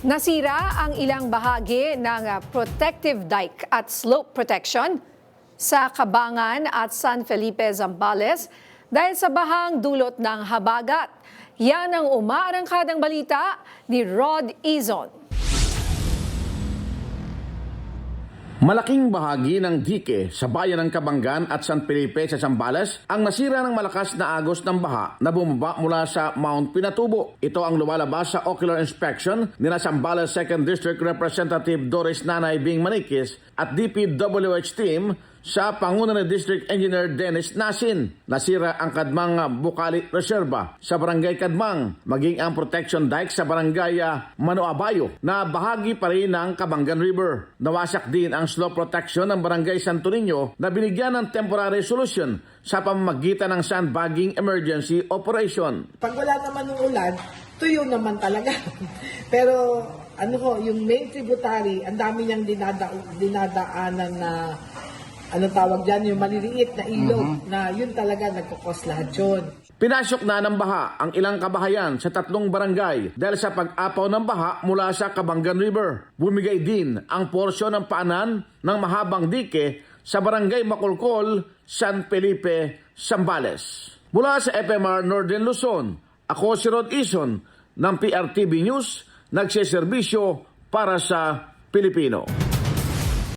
Nasira ang ilang bahagi ng protective dike at slope protection sa Cabangan at San Felipe, Zambales dahil sa bahang dulot ng habagat. Yan ang umaarangkadang balita ni Rod Izon. Malaking bahagi ng dike sa bayan ng Cabangan at San Felipe sa Zambales ang nasira ng malakas na agos ng baha na bumaba mula sa Mount Pinatubo. Ito ang lumalabas sa ocular inspection ni Zambales 2nd District Representative Doris Nanay Bing Maniquis at DPWH team sa panguna ni District Engineer Dennis Nasin. Nasira ang Kadmang Bukali Reserva sa Barangay Kadmang, maging ang protection dike sa Barangay Manoabayo na bahagi pa rin ng Cabangan River. Nawasak din ang slope protection ng Barangay Santo Niño na binigyan ng temporary solution sa pamamagitan ng sandbagging emergency operation. Pag wala naman ng ulan, tuyo naman talaga. Pero yung main tributary, ang dami niyang dinadaanan na tawag dyan, yung maliliit na ilog na yun talaga nagkukos lahat yun. Pinasok na ng baha ang ilang kabahayan sa 3 barangay dahil sa pag-apaw ng baha mula sa Cabangan River. Bumigay din ang porsyon ng paanan ng mahabang dike sa Barangay Macolcol, San Felipe, Zambales. Mula sa FMR Northern Luzon, ako si Rod Izon ng PRTV News, nagseserbisyo para sa Pilipino.